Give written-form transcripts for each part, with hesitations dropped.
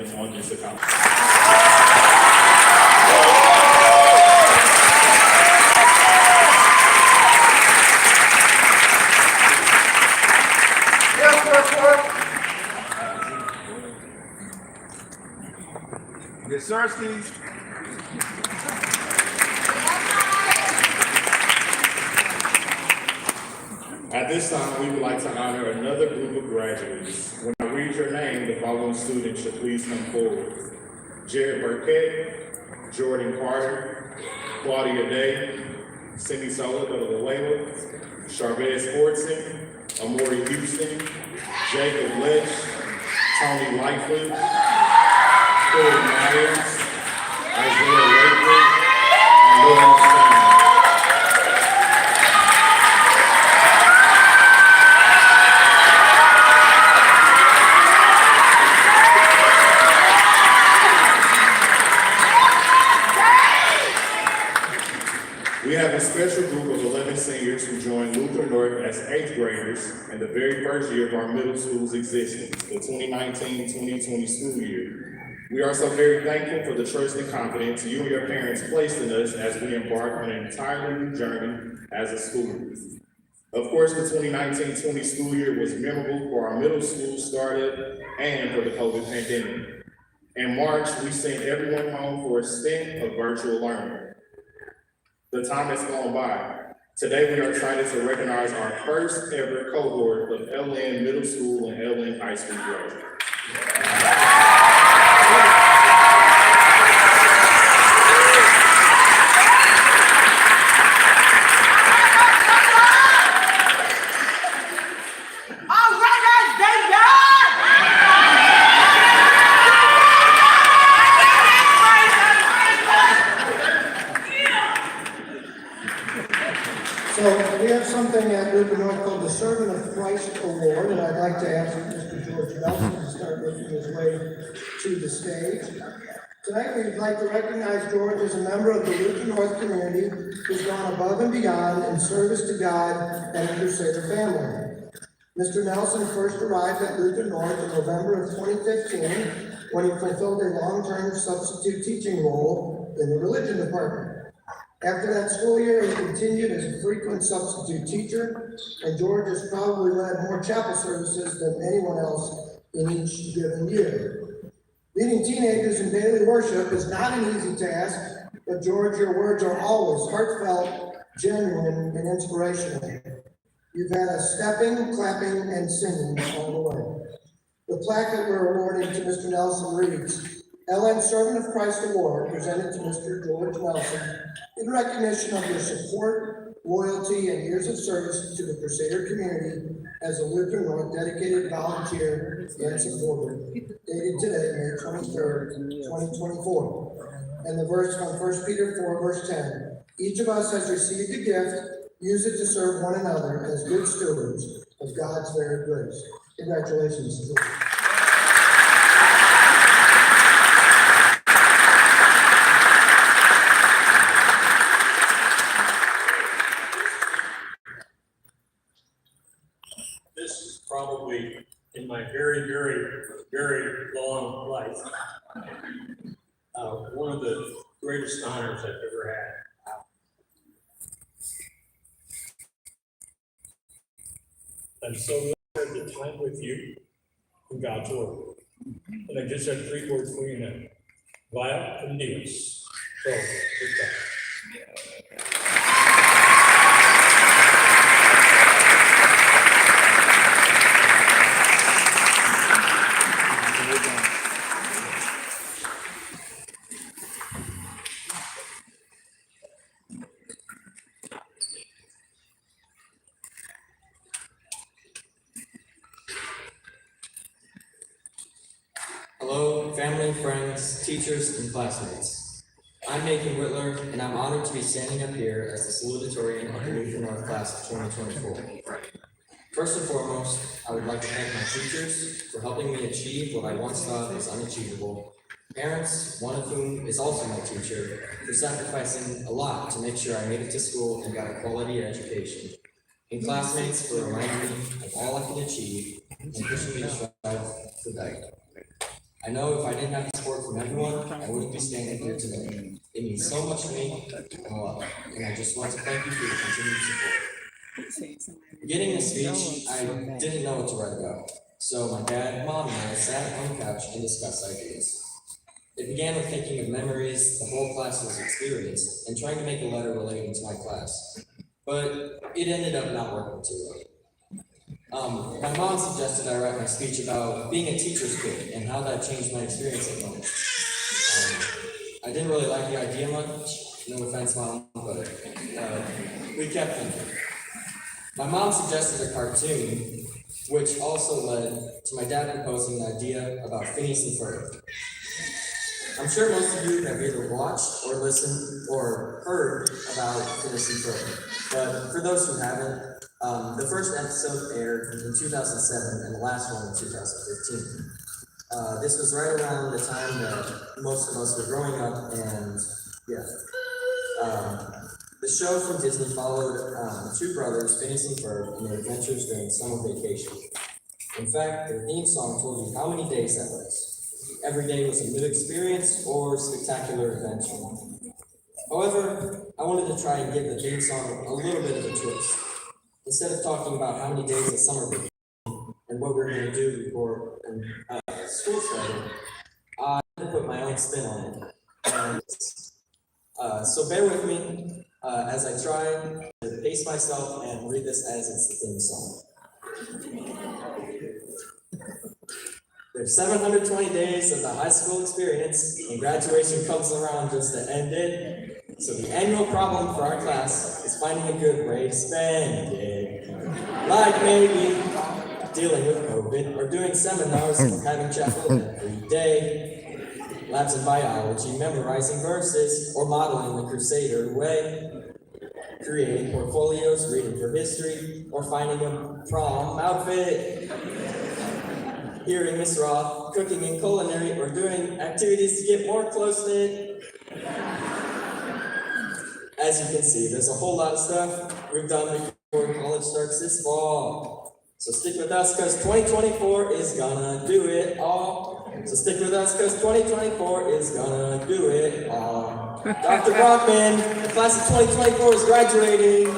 on this account. Yes, sir, Steve. At this time, we would like to honor another group of graduates. When I read your name, the following students should please come forward. Jared Burkett, Jordan Carter, Claudia Day, Cindy Sola Layla, Charvez Sportson, Amori Houston, Jacob Lesh, Tony Lightfoot, Corey Myers, Isaiah Lakewood, and William Stein. We have a special group of 11 seniors who joined Luther North as 8th graders in the very first year of our middle school's existence, the 2019-2020 school year. We are so very thankful for the trust and confidence you and your parents placed in us as we embark on an entirely new journey as a school. Of course, the 2019-20 school year was memorable for our middle school startup and for the COVID pandemic. In March, we sent everyone home for a stint of virtual learning. The time has gone by. Today, we are excited to recognize our first ever cohort of LN Middle School and LN High School graduates. So we have something at Luther North called the Servant of Christ Award, and I'd like to ask Mr. George Nelson to start making his way to the stage. Tonight we'd like to recognize George as a member of the Luther North community who's gone above and beyond in service to God and the Crusader family. Mr. Nelson first arrived at Luther North in November of 2015 when he fulfilled a long-term substitute teaching role in the religion department. After that school year, he continued as a frequent substitute teacher, and George has probably led more chapel services than anyone else in each given year. Leading teenagers in daily worship is not an easy task, but George, your words are always heartfelt, genuine, and inspirational. You've had us stepping, clapping, and singing all the way. The plaque that we're awarding to Mr. Nelson reads, LN Servant of Christ Award, presented to Mr. George Nelson, in recognition of your support, loyalty, and years of service to the Crusader community as a Luther North dedicated volunteer and supporter, dated today, May 23rd, 2024. And the verse from 1 Peter 4, verse 10. Each of us has received a gift, use it to serve one another as good stewards of God's very grace. Congratulations, George. Probably in my very, very, very long life, one of the greatest honors I've ever had. I'm so glad to spend the time with you in God's Word. And I just have 3 words for you now. Vaya con Dios. So, goodbye. Hello, family, friends, teachers, and classmates. I'm Nathan Whitler, and I'm honored to be standing up here as the salutatorian of the Luther North class of 2024. First and foremost, I would like to thank my teachers for helping me achieve what I once thought was unachievable. Parents, one of whom is also my teacher, for sacrificing a lot to make sure I made it to school and got a quality education. And classmates for reminding me of all I can achieve and pushing me to strive for better. I know if I didn't have the support from everyone, I wouldn't be standing here today. It means so much to me and I just want to thank you for your continued support. Beginning the speech, I didn't know what to write about. So my dad, mom, and I sat on the couch and discussed ideas. It began with thinking of memories the whole class was experienced and trying to make a letter relating to my class. But it ended up not working too well. My mom suggested I write my speech about being a teacher's kid and how that changed my experience at home. I didn't really like the idea much, no offense, Mom, but we kept thinking. My mom suggested a cartoon, which also led to my dad proposing an idea about Phineas and Ferb. I'm sure most of you have either watched or listened or heard about Phineas and Ferb, but for those who haven't, the first episode aired in 2007 and the last one in 2015. This was right around the time that most of us were growing up, and the show from Disney followed two brothers, Phineas and Ferb, and their adventures during summer vacation. In fact, their theme song told you how many days that was. Every day was a new experience or spectacular adventure. However, I wanted to try and give the theme song a little bit of a twist. Instead of talking about how many days of summer vacation and what we were going to do before school started, I put my own spin on it. And, so bear with me as I try to pace myself and read this as it's the theme song. There's 720 days of the high school experience, and graduation comes around just to end it. So the annual problem for our class is finding a good way to spend it. Like maybe dealing with COVID, or doing seminars, or having chapel every day. Labs in biology, memorizing verses, or modeling the Crusader way. Creating portfolios, reading for history, or finding a prom outfit. Hearing Miss Roth, cooking and culinary, or doing activities to get more close-knit. As you can see, there's a whole lot of stuff we've done before college starts this fall. So stick with us, because 2024 is gonna do it all. So stick with us, because 2024 is gonna do it all. Dr. Brockman, the class of 2024 is graduating.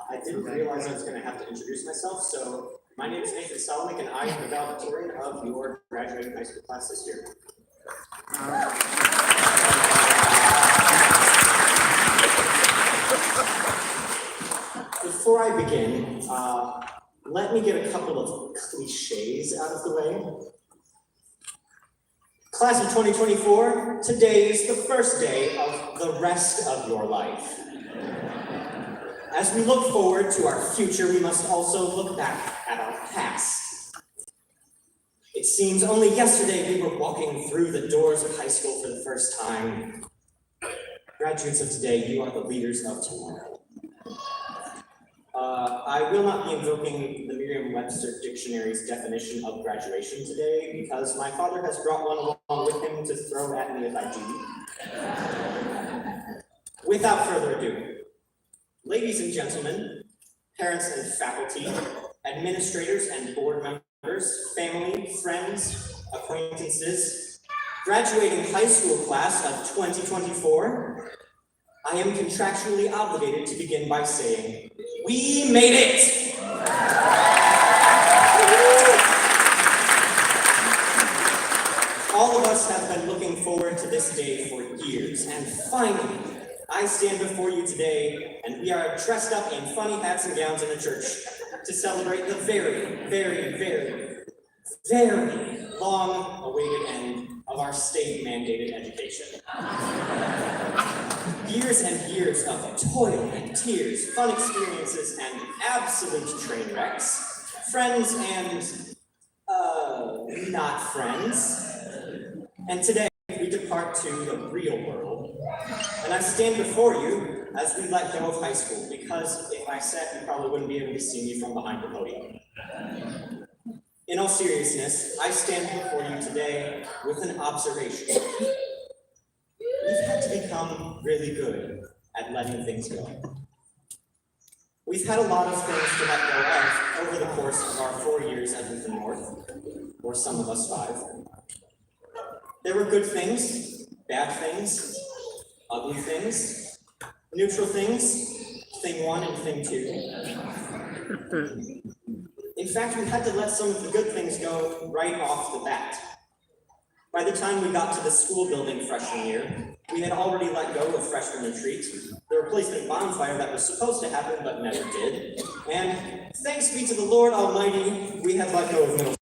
I didn't realize I was going to have to introduce myself, so my name is Nathan Solomon, and I am the valedictorian of your graduating high school class this year. Before I begin, let me get a couple of cliches out of the way. Class of 2024, today is the first day of the rest of your life. As we look forward to our future, we must also look back at our past. It seems only yesterday we were walking through the doors of high school for the first time. Graduates of today, you are the leaders of tomorrow. I will not be invoking the Merriam-Webster Dictionary's definition of graduation today because my father has brought one along with him to throw at me if I do. Without further ado, ladies and gentlemen, parents and faculty, administrators and board members, family, friends, acquaintances, graduating high school class of 2024, I am contractually obligated to begin by saying, we made it! All of us have been looking forward to this day for years, and finally, I stand before you today, and we are dressed up in funny hats and gowns in the church to celebrate the very, very, very, very long-awaited end of our state-mandated education. Years and years of toil and tears, fun experiences, and absolute train wrecks, friends and, not friends. And today, we depart to the real world. And I stand before you as we let go of high school, because if I sat, you probably wouldn't be able to see me from behind the podium. In all seriousness, I stand before you today with an observation. We've had to become really good at letting things go. We've had a lot of things to let go of over the course of our 4 years at Lutheran North, or some of us 5. There were good things, bad things, ugly things, neutral things, thing 1 and thing 2. In fact, we had to let some of the good things go right off the bat. By the time we got to the school building freshman year, we had already let go of freshman retreat, the replacement bonfire that was supposed to happen but never did, and thanks be to the Lord Almighty, we had let go of middle.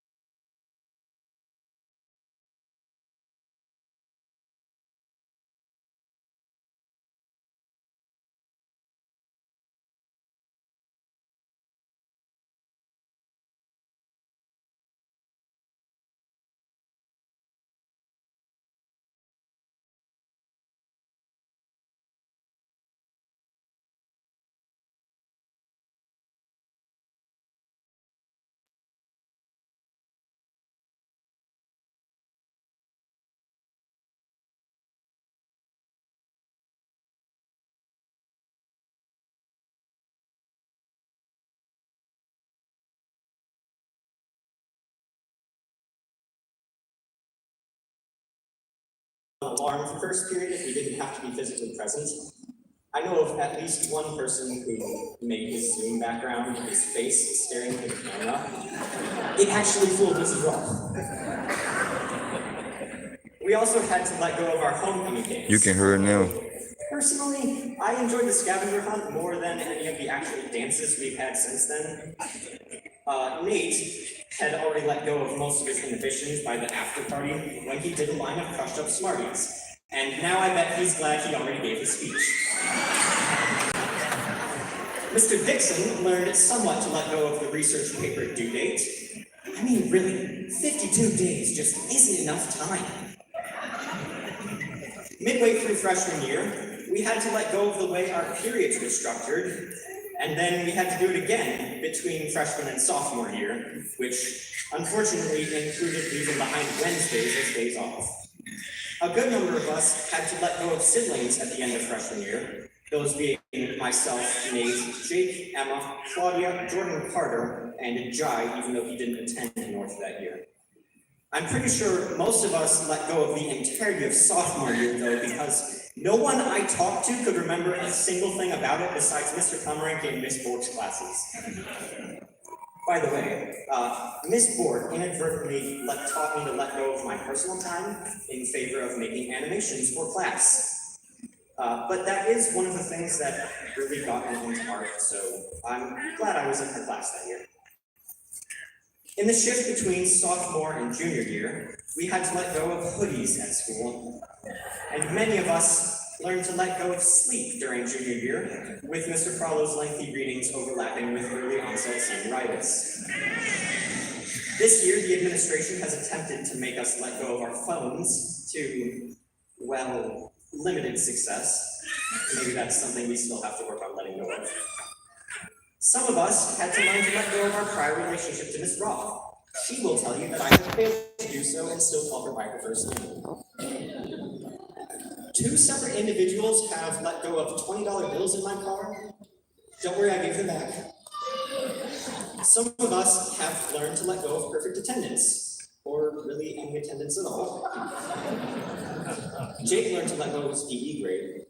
Alarm for first period if we didn't have to be physically present. I know of at least one person who made his Zoom background his face staring at the camera. It actually fooled Mrs. Roth. We also had to let go of our homecoming games. You can hear it now. Personally, I enjoyed the scavenger hunt more than any of the actual dances we've had since then. Nate had already let go of most of his inhibitions by the after party when he did a line of crushed up Smarties. And now I bet he's glad he already gave his speech. Mr. Dixon learned somewhat to let go of the research paper due date. I mean, really, 52 days just isn't enough time. Midway through freshman year, we had to let go of the way our periods were structured, and then we had to do it again between freshman and sophomore year, which unfortunately included leaving behind Wednesdays as days off. A good number of us had to let go of siblings at the end of freshman year, those being myself, Nate, Jake, Emma, Claudia, Jordan Carter, and Jai, even though he didn't attend North that year. I'm pretty sure most of us let go of the entirety of sophomore year, though, because no one I talked to could remember a single thing about it besides Mr. Pomeranke and Miss Bork's classes. By the way, Miss Bork inadvertently taught me to let go of my personal time in favor of making animations for class. But that is one of the things that really got me into art, so I'm glad I was in her class that year. In the shift between sophomore and junior year, we had to let go of hoodies at school, and many of us learned to let go of sleep during junior year, with Mr. Crowlow's lengthy readings overlapping with early onset sinusitis. This year, the administration has attempted to make us let go of our phones to, well, limited success. Maybe that's something we still have to work on letting go of. Some of us had to learn to let go of our prior relationship to Miss Roth. She will tell you that I have failed to do so and still call her by her first name. 2 separate individuals have let go of $20 bills in my car. Don't worry, I gave them back. Some of us have learned to let go of perfect attendance, or really any attendance at all. Jake learned to let go of his PE grade.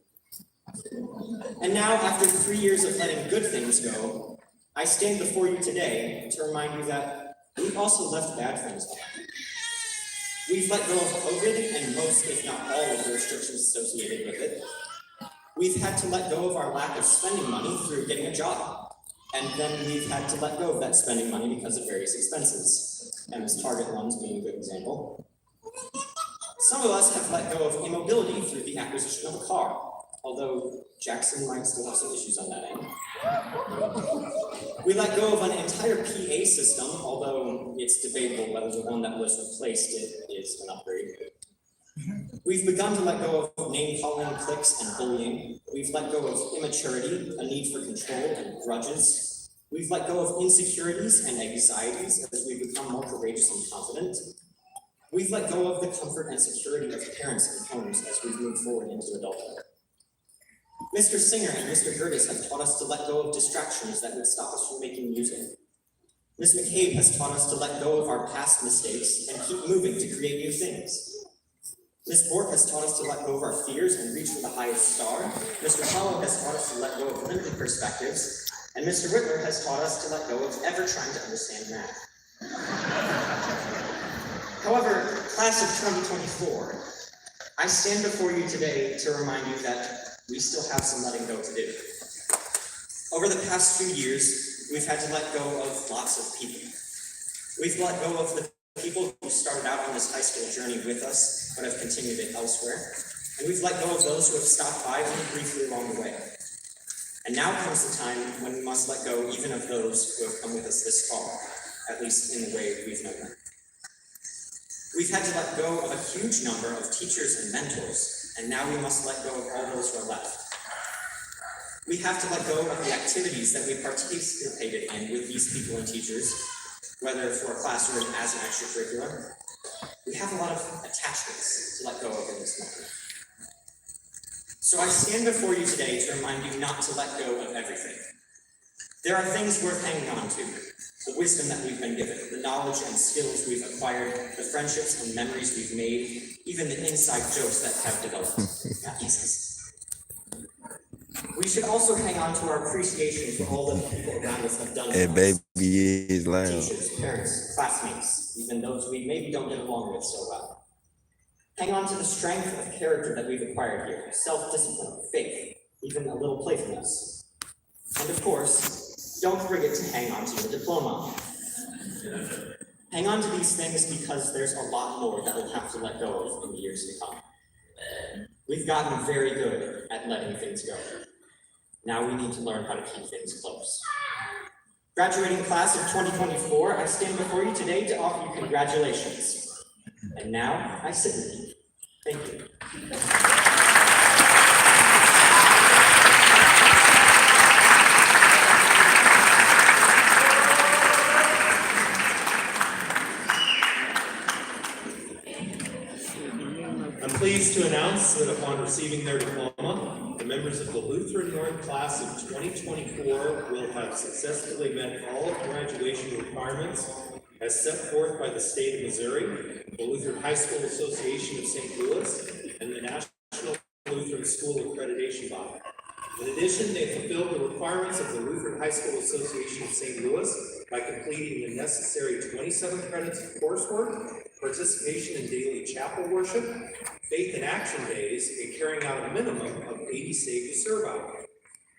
And now, after 3 years of letting good things go, I stand before you today to remind you that we've also left bad things behind. We've let go of COVID and most, if not all, of the restrictions associated with it. We've had to let go of our lack of spending money through getting a job. And then we've had to let go of that spending money because of various expenses, and this Target ones being a good example. Some of us have let go of immobility through the acquisition of a car, although Jackson might still have some issues on that end. We let go of an entire PA system, although it's debatable whether the one that was replaced is an upgrade. We've begun to let go of name-calling, cliques, and bullying. We've let go of immaturity, a need for control, and grudges. We've let go of insecurities and anxieties as we become more courageous and confident. We've let go of the comfort and security of parents and homes as we've moved forward into adulthood. Mr. Singer and Mr. Gertis have taught us to let go of distractions that would stop us from making music. Ms. McCabe has taught us to let go of our past mistakes and keep moving to create new things. Ms. Bork has taught us to let go of our fears and reach for the highest star. Mr. Hollow has taught us to let go of limited perspectives. And Mr. Whitler has taught us to let go of ever trying to understand math. However, class of 2024, I stand before you today to remind you that we still have some letting go to do. Over the past few years, we've had to let go of lots of people. We've let go of the people who started out on this high school journey with us, but have continued it elsewhere. And we've let go of those who have stopped by only briefly along the way. And now comes the time when we must let go even of those who have come with us this far, at least in the way we've known them. We've had to let go of a huge number of teachers and mentors, and now we must let go of all those who are left. We have to let go of the activities that we participated in with these people and teachers, whether for a class or as an extracurricular. We have a lot of attachments to let go of in this moment. So I stand before you today to remind you not to let go of everything. There are things worth hanging on to, the wisdom that we've been given, the knowledge and skills we've acquired, the friendships and memories we've made, even the inside jokes that have developed. We should also hang on to our appreciation for all that the people around us have done for Hey, us. baby is loud. Teachers, parents, classmates, even those we maybe don't get along with so well. Hang on to the strength of character that we've acquired here, self-discipline, faith, even a little playfulness. And of course, don't forget to hang on to your diploma. Hang on to these things because there's a lot more that we'll have to let go of in the years to come. We've gotten very good at letting things go. Now we need to learn how to keep things close. Graduating class of 2024, I stand before you today to offer you congratulations. And now I sit with you. Thank you. I'm pleased to announce that upon receiving their diploma, the members of the Lutheran North class of 2024 will have successfully met all graduation requirements as set forth by the state of Missouri, the Lutheran High School Association of St. Louis, and the National Lutheran School Accreditation Body. In addition, they fulfilled the requirements of the Lutheran High School Association of St. Louis by completing the necessary 27 credits of coursework, participation in daily chapel worship, faith and action days, and carrying out a minimum of 80 Save to Serve hours.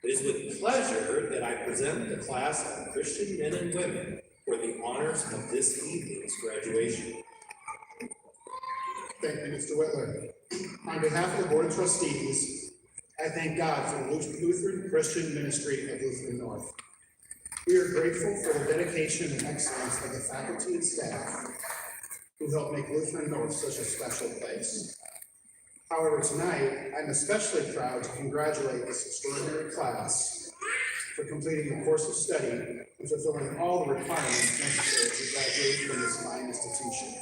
It is with pleasure that I present the class of Christian men and women for the honors of this evening's graduation. Thank you, Mr. Whitler. On behalf of the Board of Trustees, I thank God for the Lutheran Christian Ministry of Lutheran North. We are grateful for the dedication and excellence of the faculty and staff who help make Lutheran North such a special place. However, tonight, I'm especially proud to congratulate this extraordinary class for completing the course of study and fulfilling all the requirements necessary to graduate from this fine institution.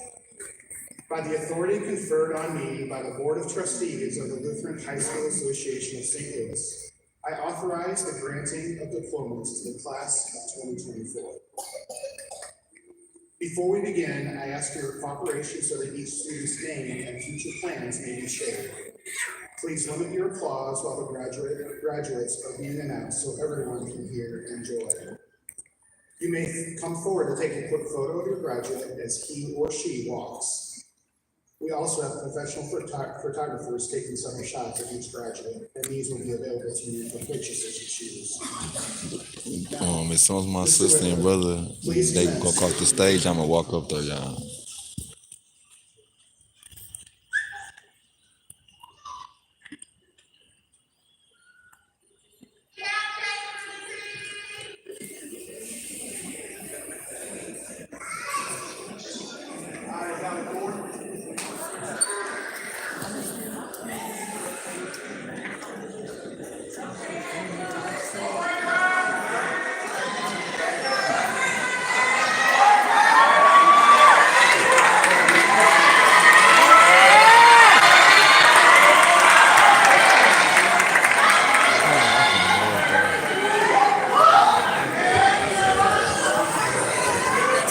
By the authority conferred on me by the Board of Trustees of the Lutheran High School Association of St. Louis, I authorize the granting of diplomas to the class of 2024. Before we begin, I ask your cooperation so that each student's name and future plans may be shared. Please limit your applause while the graduates are being announced so everyone can hear and enjoy. You may come forward to take a quick photo of your graduate as he or she walks. We also have professional photographers taking several shots of each graduate, and these will be available to you for purchase as you choose. As soon as my sister and brother, they go across the stage, I'm gonna walk up there, y'all.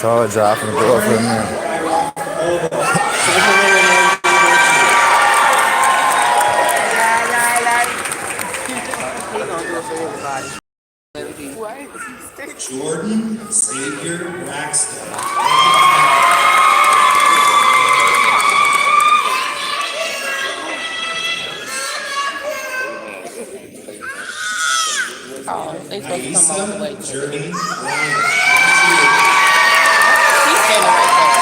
Told y'all I'm finna go up for a minute. Jordan Xavier Braxton. Oh, they supposed to come all the way. Journey She's standing right there.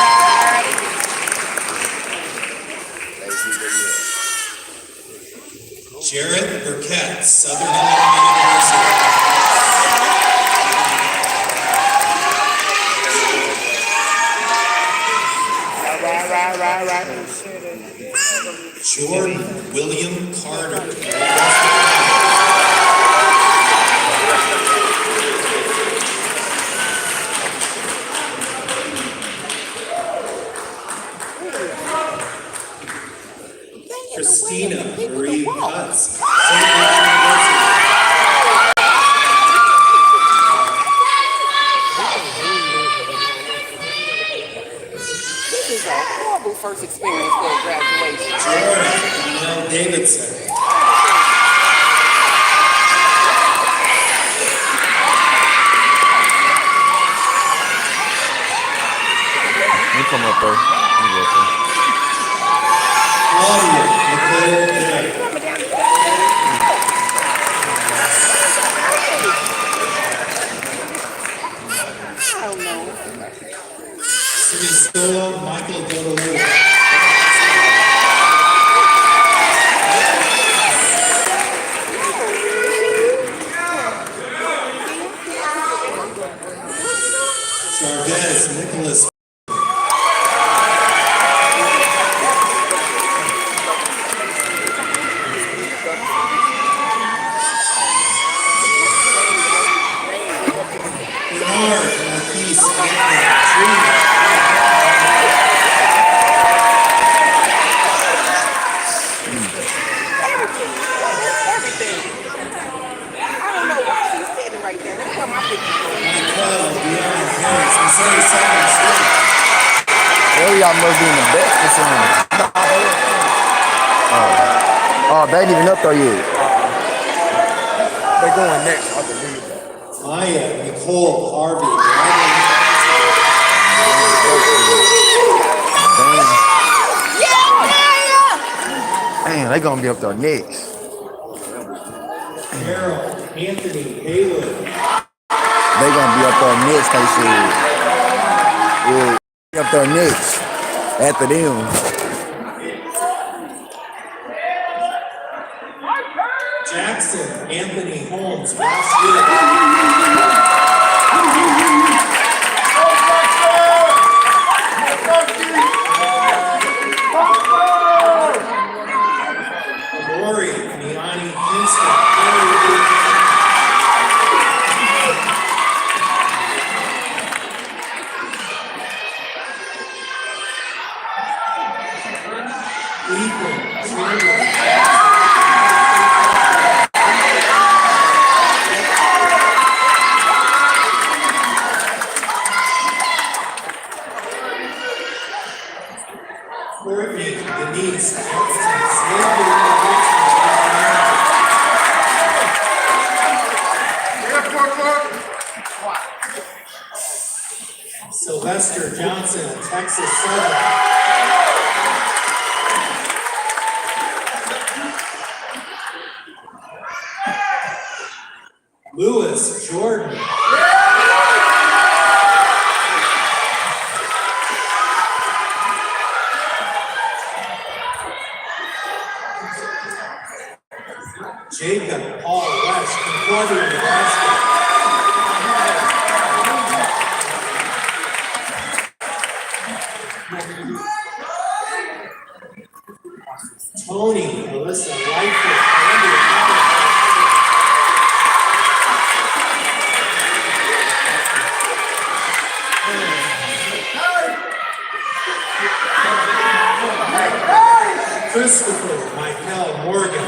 Jared Burkett, Southern Illinois University. Jordan William Carter. Christina Marie Cutts, St. Louis University. This is a horrible first experience for a graduation. Jordan Mel Davidson. You come up there. You go up there. Claudia Nicole Day. I don't know. Solo Michael Godolero. Chavez Nicholas. Bernard Marquise Everything. I don't know why she's standing right there. That's where my picture Michael Dion Harris, Missouri Southern State. Hell, y'all must be in the back or something. Oh, they ain't even up there yet. They going next, I believe. Maya Nicole Harvey. Damn, they gonna be up there next. Carol Anthony Haywood. They gonna be up there next, they said. Yeah, up there next. After them. Jackson Anthony Holmes, Ross Lori Niani Kinston, Ethan Chandler. Courtney Denise Johnston, Sylvester Johnson, Texas Southern. Lewis Jordan. Jacob Paul West, Concordia, Nebraska. Tony Melissa Lightfoot, Columbia, Christopher Michael Morgan.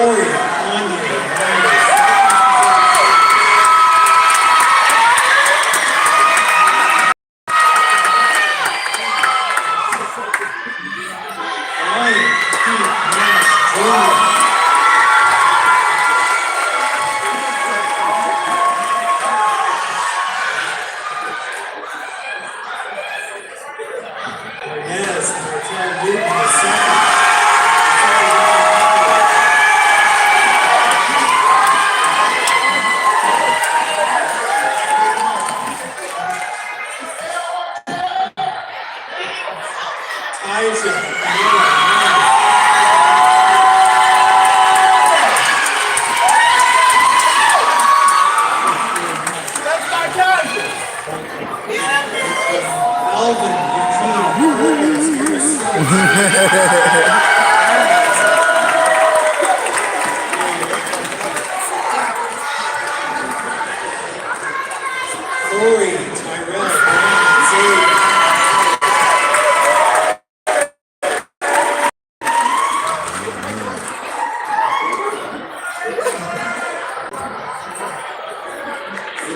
Corey, Kanye, Myers. Ryan, Keith, Nash, Jr. Yes, Martel Newton the second. Tyson, Alvin, Corey, Tyrell, Brandon, Zay.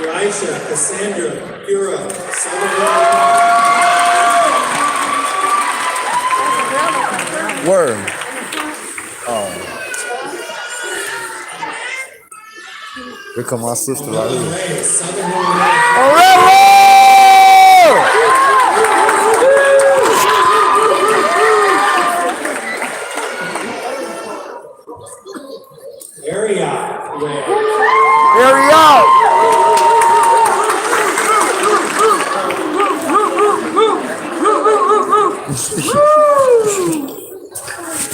Elisha, Cassandra, Pura, Sutherland, Word. Here come my sister right here. Ray, Sutherland, Area, Ray.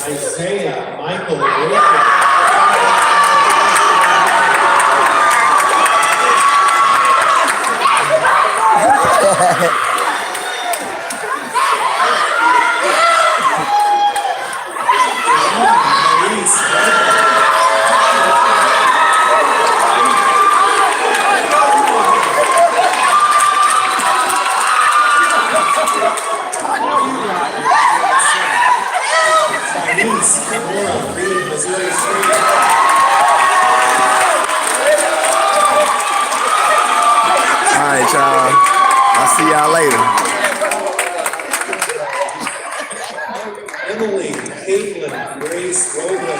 Isaiah, Michael, Rick. Alright, y'all. I'll see y'all later. Emily, Caitlin, Grace, Rogan,